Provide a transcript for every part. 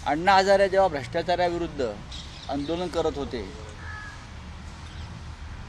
अण्णा हजारे जेव्हा भ्रष्टाचाराविरुद्ध आंदोलन करत होते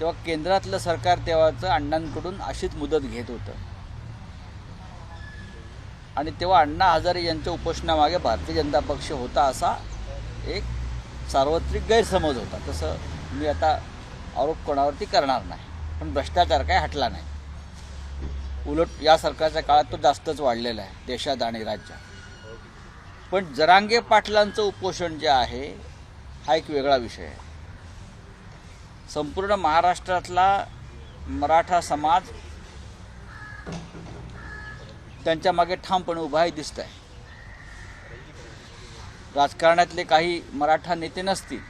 तेव्हा केंद्रातलं सरकार तेव्हाचं अण्णांकडून अशीच मुदत घेत होतं आणि तेव्हा अण्णा हजारे यांच्या उपोषणामागे भारतीय जनता पक्ष होता असा एक सार्वत्रिक गैरसमज होता. तसं मी आता आरोप कोणावरती करणार नाही, पण भ्रष्टाचार काय हटला नाही. उलट या सरकारच्या काळात तो जास्तच वाढलेला आहे देशात आणि राज्यात. पण जरांगे पाटलांचं उपोषण जे आहे हा एक वेगळा विषय आहे. संपूर्ण महाराष्ट्रातला मराठा समाज त्यांच्या मागे ठामपणे उभा आहे दिसत आहे. राजकारणातले काही मराठा नेते नसतील,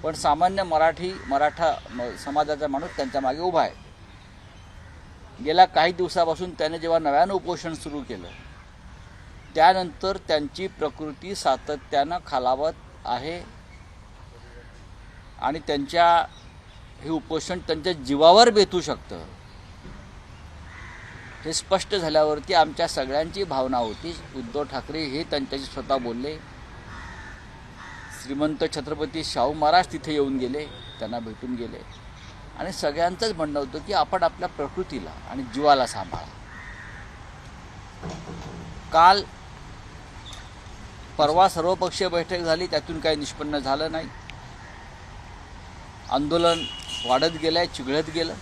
पण सामान्य मराठा समाजाचा माणूस त्यांच्या मागे उभा आहे. गेल्या काही दिवसापासून त्याने जेव्हा नव्यानं उपोषण सुरू केलं त्यानंतर त्यांची प्रकृती सातत्यानं खालावत आहे आणि हे उपोषण त्यांच्या जीवावर बेतू शकतं हे स्पष्ट झाल्यावरती आमच्या सगळ्यांची भावना होती. उद्धव ठाकरे हे त्यांच्याशी स्वतः बोलले. श्रीमंत छत्रपती शाहू महाराज तिथे येऊन गेले, त्यांना भेटून गेले आणि सगळ्यांचंच म्हणणं होतं की आपण आपल्या प्रकृतीला आणि जीवाला सांभाळा. परवा सर्वपक्षीय बैठक झाली, त्यातून काही निष्पन्न झालं नाही. आंदोलन वाढत गेलं आहे, चिघळत गेलं.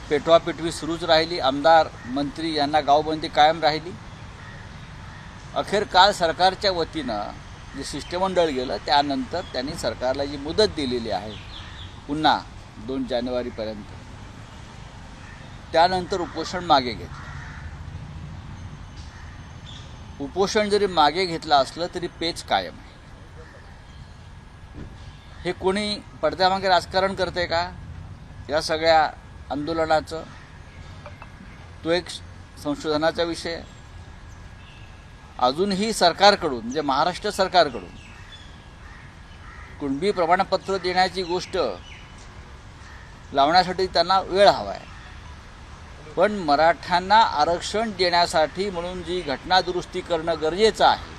पेटवापेटवी सुरूच राहिली. आमदार मंत्री यांना गावबंदी कायम राहिली. अखेर काल सरकारच्या वतीनं जे शिष्टमंडळ गेलं त्यानंतर त्यांनी सरकारला जी मुदत दिलेली आहे पुन्हा 2 जानेवारीपर्यंत, त्यानंतर उपोषण मागे घेतलं. उपोषण जरी मागे घेतलं असलं तरी पेच कायम आहे. हे कोणी पडद्यामागे राजकारण करते का या सगळ्या आंदोलनाचं? तो एक संशोधनाचा विषय आहे. अजूनही सरकारकडून म्हणजे महाराष्ट्र सरकारकडून कुणबी प्रमाणपत्र देण्याची गोष्ट लावण्यासाठी त्यांना वेळ हवा आहे. पण मराठ्यांना आरक्षण देण्यासाठी म्हणून जी घटना दुरुस्ती करणं गरजेचं आहे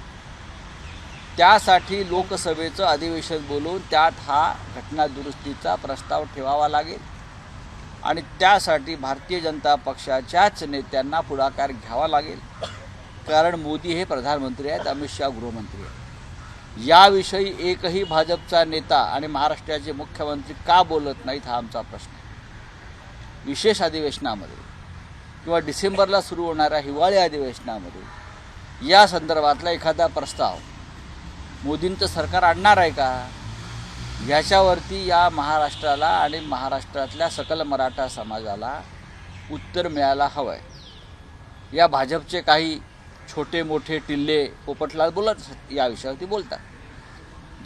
त्यासाठी लोकसभेचं अधिवेशन बोलवून त्यात हा घटना दुरुस्तीचा प्रस्ताव ठेवावा लागेल आणि त्यासाठी भारतीय जनता पक्षाच्याच नेत्यांना पुढाकार घ्यावा लागेल. कारण मोदी हे प्रधानमंत्री आहेत, अमित शहा गृहमंत्री आहेत. याविषयी एकही भाजपचा नेता आणि महाराष्ट्राचे मुख्यमंत्री का बोलत नाहीत हा आमचा प्रश्न आहे. विशेष अधिवेशनामध्ये किंवा डिसेंबरला सुरू होणाऱ्या हिवाळी अधिवेशनामध्ये या संदर्भातला एखादा प्रस्ताव मोदींचं सरकार आणणार आहे का ह्याच्यावरती या महाराष्ट्राला आणि महाराष्ट्रातल्या सकल मराठा समाजाला उत्तर मिळायला हवं आहे. या भाजपचे काही छोटे मोठे टिल्ले पोपटलाल बोलत या विषयावरती बोलतात.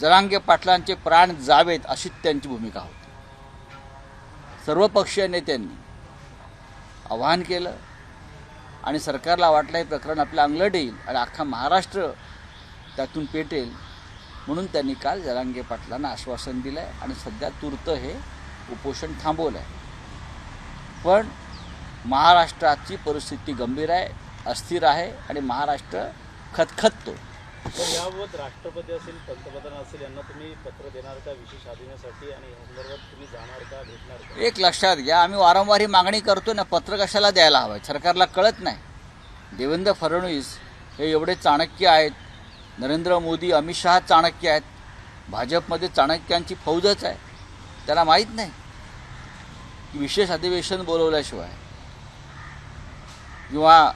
जरांगे पाटलांचे प्राण जावेत अशी त्यांची भूमिका होती. सर्वपक्षीय नेत्यांनी आवाहन केलं आणि सरकारला वाटलं हे प्रकरण आपलं अंगलट येईल आणि अख्खा महाराष्ट्र त्यातून पेटेल म्हणून त्यांनी काल जरांगे पाटलांना आश्वासन दिलं आहे आणि सध्या तूर्त हे उपोषण थांबवलं आहे. पण महाराष्ट्राची परिस्थिती गंभीर आहे, अस्थिर आहे आणि महाराष्ट्र खतखततो. तर याबाबत राष्ट्रपती असेल, पंतप्रधान असेल यांना तुम्ही पत्र देणार का विशेष अधिवेशनासाठी आणि या संदर्भात तुम्ही जाणार का, भेटणार का? एक लक्षात घ्या, आम्ही वारंवार ही मागणी करतो ना, पत्र कशाला द्यायला हवं आहे? सरकारला कळत नाही. देवेंद्र फडणवीस हे एवढे चाणक्य आहेत, नरेंद्र मोदी अमित शहा चाणक्य आहेत, भाजपमध्ये चाणक्यांची फौजच आहे. त्याला माहीत नाही की विशेष अधिवेशन बोलवल्याशिवाय किंवा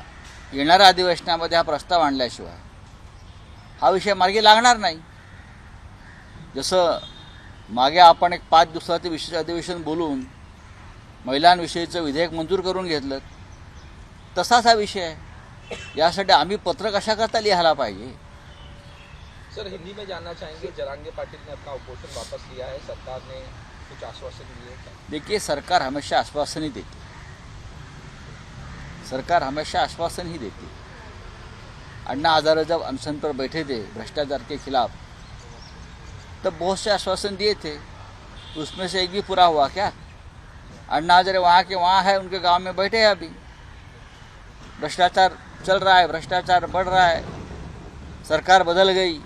येणाऱ्या अधिवेशनामध्ये हा प्रस्ताव आणल्याशिवाय हा विषय मार्गी लागणार नाही. जसं मागे आपण एक 5 दिवसाचं विशेष अधिवेशन बोलून महिलांविषयीचं विधेयक मंजूर करून घेतलं, तसाच हा विषय आहे. यासाठी आम्ही पत्र कशाकरता लिहायला पाहिजे? सर, हिंदी में जानना चाहेंगे, जरांगे पाटिल ने अपना उपोषण वापस लिया है, सरकार ने कुछ आश्वासन दिए हैं? देखिए, सरकार हमेशा आश्वासन ही देती, सरकार हमेशा आश्वासन ही देती. अन्ना हजारे जब अनशन पर बैठे थे भ्रष्टाचार के खिलाफ, तब बहुत से आश्वासन दिए थे, उसमें से एक भी पूरा हुआ क्या? अन्ना हजारे वहाँ के वहाँ है, उनके गांव में बैठे हैं अभी, भ्रष्टाचार चल रहा है, भ्रष्टाचार बढ़ रहा है. सरकार बदल गई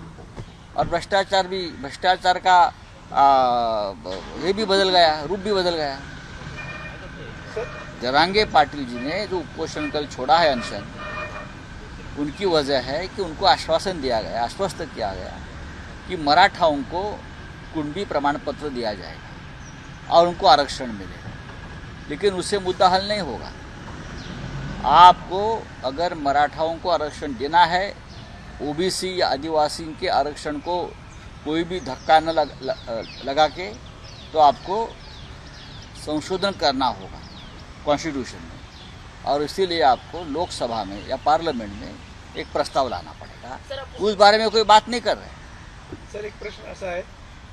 और भ्रष्टाचार का ये भी बदल गया, रूप भी बदल गया। जरांगे पाटिल जी ने जो उपोषण कल छोड़ा है अनशन, उनकी वजह है कि उनको आश्वासन दिया गया, आश्वस्त किया गया कि मराठाओं को कुणबी प्रमाण पत्र दिया जाएगा और उनको आरक्षण मिलेगा। लेकिन उससे मुद्दा हल नहीं होगा। आपको अगर मराठाओं को आरक्षण देना है, ओबीसी या आदिवासी के आरक्षण को कोई भी धक्का न लगा के, तो आपको संशोधन करना होगा कॉन्स्टिट्यूशन में, और इसीलिए आपको लोकसभा में या पार्लियामेंट में एक प्रस्ताव लाना पड़ेगा। उस बारे में कोई बात नहीं कर रहे। सर, एक प्रश्न असा आहे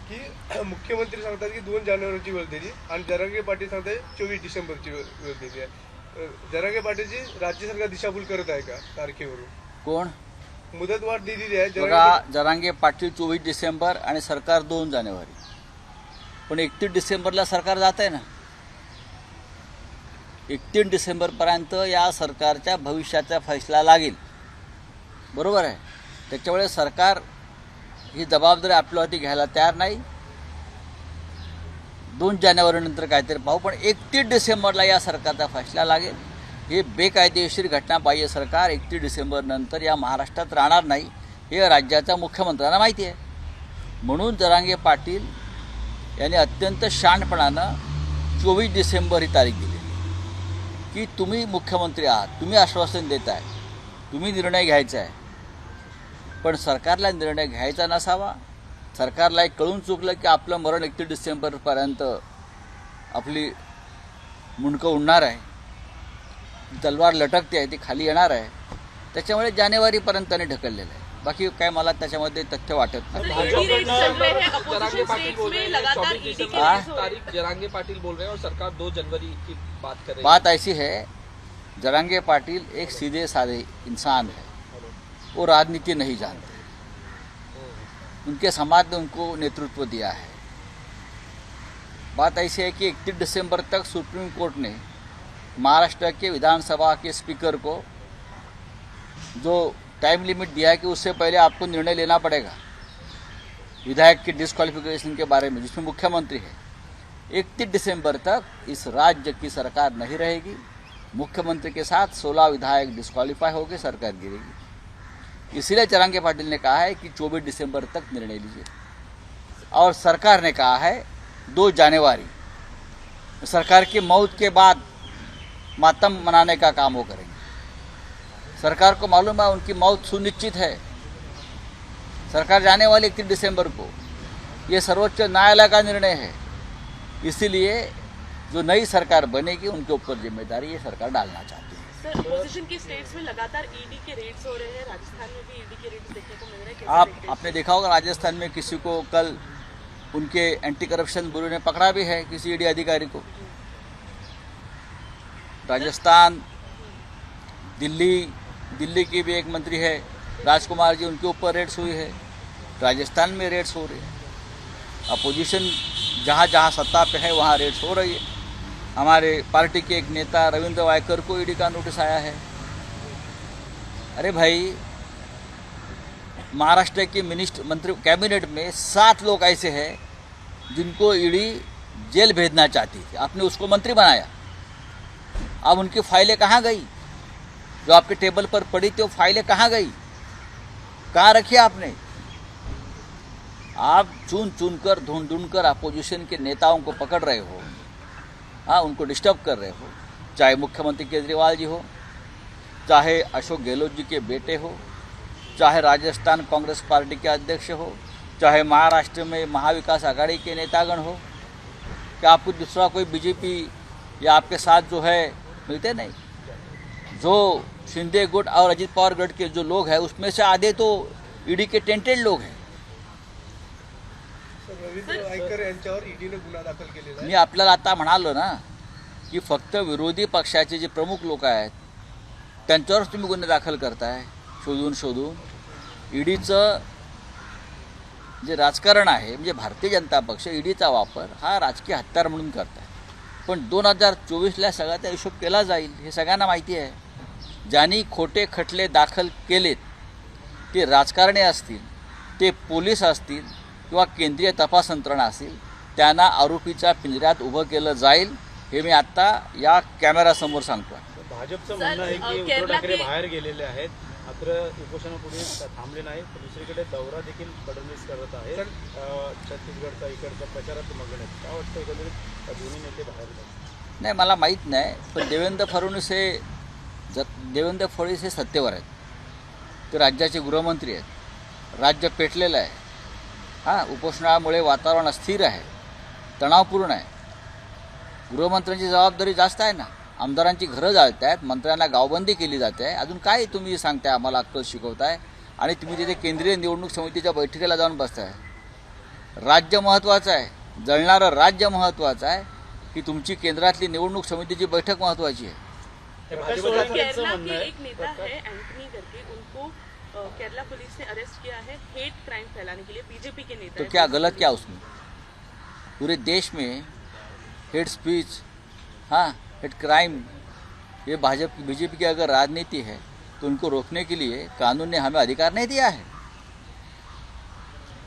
की मुख्यमंत्री सांगतात की 2 जानेवारीची वेळ दिली आणि जरांगे पाटील सांगताय 24 डिसेंबरची वेळ दिली आहे। जरांगे पाटीलची राज्य सरकार दिशाभूल करत आहे का तारखेवरून? कोण? मुदतवाढ दिलेली आहे बघा, जरांगे पाटील 24 डिसेंबर आणि सरकार 2 जानेवारी, पण 31 डिसेंबरला सरकार जात आहे ना। 31 डिसेंबरपर्यंत या सरकारच्या भविष्याचा फैसला लागेल, बरोबर आहे। त्याच्यामुळे सरकार ही जबाबदारी आपल्यावरती घ्यायला तयार नाही। 2 जानेवारीनंतर काहीतरी पाहू, पण 31 डिसेंबरला या सरकारचा फैसला लागेल। हे बेकायदेशीर घटना बाह्य सरकार 31 डिसेंबरनंतर या महाराष्ट्रात राहणार नाही, हे राज्याच्या मुख्यमंत्र्यांना माहिती आहे। म्हणून जरांगे पाटील यांनी अत्यंत शहाणपणानं 24 डिसेंबर ही तारीख दिली की तुम्ही मुख्यमंत्री आहात, तुम्ही आश्वासन देत आहे, तुम्ही निर्णय घ्यायचा आहे, पण सरकारला निर्णय घ्यायचा नसावा। सरकारला एक कळून चुकलं की आपलं मरण 31 डिसेंबरपर्यंत आपली मुंडकं उडणार आहे, तलवार लटकते आहे, ती खाली येणार आहे। त्याच्यामुळे जानेवारीपर्यंत त्यांनी ढकललेलं आहे। बाकी काय मला त्याच्यामध्ये तथ्य वाटत नाही। जरांगे पाटिल बोल रहे हैं 24 डिसेंबर की तारीख जरांगे पाटिल बोल रहे हैं और सरकार 2 जनवरी की बात कर रही है। बात ऐसी है, जरांगे पाटिल एक सीधे साधे इंसान है, वो राजनीति नहीं जानते। उनके समाज ने उनको नेतृत्व दिया है। बात ऐसी है कि 31 दिसंबर तक सुप्रीम कोर्ट ने महाराष्ट्र के विधानसभा के स्पीकर को जो टाइम लिमिट दिया है कि उससे पहले आपको निर्णय लेना पड़ेगा विधायक के डिस्क्वालिफिकेशन के बारे में, जिसमें मुख्यमंत्री है। 31 दिसंबर तक इस राज्य की सरकार नहीं रहेगी। मुख्यमंत्री के साथ 16 विधायक डिस्क्वालीफाई होकर सरकार गिरेगी। इसीलिए जरांगे पाटिल ने कहा है कि 24 दिसंबर तक निर्णय लीजिए, और सरकार ने कहा है 2 जनवरी सरकार की मौत के बाद मातम मनाने का काम वो करेंगे। सरकार को मालूम है उनकी मौत सुनिश्चित है, सरकार जाने वाली 31 दिसंबर को। ये सर्वोच्च न्यायालय का निर्णय है। इसीलिए जो नई सरकार बनेगी उनके ऊपर जिम्मेदारी ये सरकार डालना चाहती है। सर, अपोजिशन की स्टेट्स में लगातार ईडी के रेड्स हो रहे हैं, राजस्थान में भी ईडी के रेड्स देखने को मिल रहे हैं। कैसे आपने देखा होगा राजस्थान में किसी को कल उनके एंटी करप्शन ब्यूरो ने पकड़ा भी है, किसी ईडी अधिकारी को। राजस्थान, दिल्ली की भी एक मंत्री है राजकुमार जी, उनके ऊपर रेड्स हुई है। राजस्थान में रेड्स हो रही है। अपोजिशन जहाँ जहाँ सत्ता पे है वहाँ रेड्स हो रही है। हमारे पार्टी के एक नेता रविंद्र वायकर को ईडी का नोटिस आया है। अरे भाई, महाराष्ट्र के मंत्री कैबिनेट में 7 लोग ऐसे हैं जिनको ईडी जेल भेजना चाहती थी। आपने उसको मंत्री बनाया। अब उनकी फाइलें कहाँ गई? जो आपके टेबल पर पड़ी थी वो फाइलें कहाँ गई? कहाँ रखी आपने? आप चुन कर ढूंढ कर अपोजिशन के नेताओं को पकड़ रहे हो, हाँ, उनको डिस्टर्ब कर रहे हो। चाहे मुख्यमंत्री केजरीवाल जी हो, चाहे अशोक गहलोत जी के बेटे हो, चाहे राजस्थान कांग्रेस पार्टी के अध्यक्ष हो, चाहे महाराष्ट्र में महाविकास आघाड़ी के नेतागण हो। क्या आपको दूसरा कोई बीजेपी या आपके साथ जो है मिलते नहीं? जो शिंदे गुट और अजित पवार गट के जो लोग हैं उसमें से आधे तो ईडी के टेंटेड लोग हैं। रवींद्र वायकर यांच्यावर ईडीने गुन्हा दाखल केलेला आहे। मी आपल्याला आता म्हणालो ना की फक्त विरोधी पक्षाचे जे प्रमुख लोक आहेत त्यांच्यावरच तुम्ही गुन्हे दाखल करताय शोधून। ईडीचं जे राजकारण आहे, म्हणजे भारतीय जनता पक्ष ईडीचा वापर हा राजकीय हत्यार म्हणून करत आहे। पण 2024ला सगळ्याचा हिशोब केला जाईल हे सगळ्यांना माहिती आहे। ज्यांनी खोटे खटले दाखल केलेत ते राजकारणी असतील, ते पोलीस असतील किंवा केंद्रीय तपास यंत्रणा असतील, त्यांना आरोपीच्या पिंजऱ्यात उभं केलं जाईल, हे मी आत्ता या कॅमेरासमोर सांगतो. भाजपचं म्हणणं आहे की उद्धव केरला ठाकरे की- बाहेर गेलेले आहेत, मात्र उपोषणापुढे थांबले नाही. तर दुसरीकडे दौरा देखील फडणवीस करत आहेत. छत्तीसगडचा इकडचा प्रचारात मग्न आहेत. काय वाटतं एकंदरीत दोन्ही नेते बाहेर जातात? नाही, मला माहीत नाही, पण देवेंद्र फडणवीस हे सत्तेवर आहेत. ते राज्याचे गृहमंत्री आहेत. राज्य पेटलेलं आहे. हां, उपोषणामुळे वातावरण अस्थिर आहे, तणावपूर्ण आहे. गृहमंत्र्यांची जबाबदारी जास्त आहे ना. आमदारांची घरं जाळत आहेत, मंत्र्यांना गावबंदी केली जाते आहे. अजून काय तुम्ही सांगताय, आम्हाला अक्कल शिकवताय आणि तुम्ही तिथे केंद्रीय निवडणूक समितीच्या बैठकीला जाऊन बसताय. राज्य महत्त्वाचं आहे, जळणारं राज्य महत्त्वाचं आहे की तुमची केंद्रातली निवडणूक समितीची बैठक महत्त्वाची आहे? हे और भाजपचं केरला म्हणणं के आहे. एक नेता है एंटनी करके, उनको केरला पुलिस ने अरेस्ट किया है हेट क्राइम फैलाने के लिए। बीजेपी के नेता तो हैं। क्या गलत क्या उसमें? पूरे देश में हेट स्पीच, हाँ, हेट क्राइम, ये बीजेपी की अगर राजनीति है तो उनको रोकने के लिए कानून ने हमें अधिकार नहीं दिया है।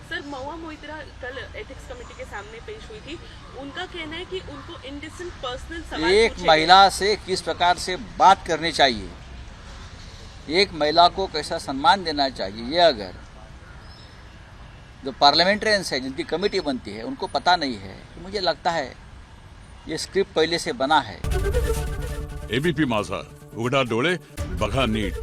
सर, महुआ मोइत्रा कल एथिक्स कमेटी के सामने पेश हुई थी। उनका कहना है कि उनको इंडिसेंट पर्सनल सवाल एक पूछे गए। महिला से किस प्रकार से बात करनी चाहिए, एक महिला को कैसा सम्मान देना चाहिए, ये अगर जो पार्लियामेंट्रियंस है, जिनकी कमेटी बनती है, उनको पता नहीं है, तो मुझे लगता है ये स्क्रिप्ट पहले से बना है. एबीपी माझा, उघडा डोळे बघा नीट.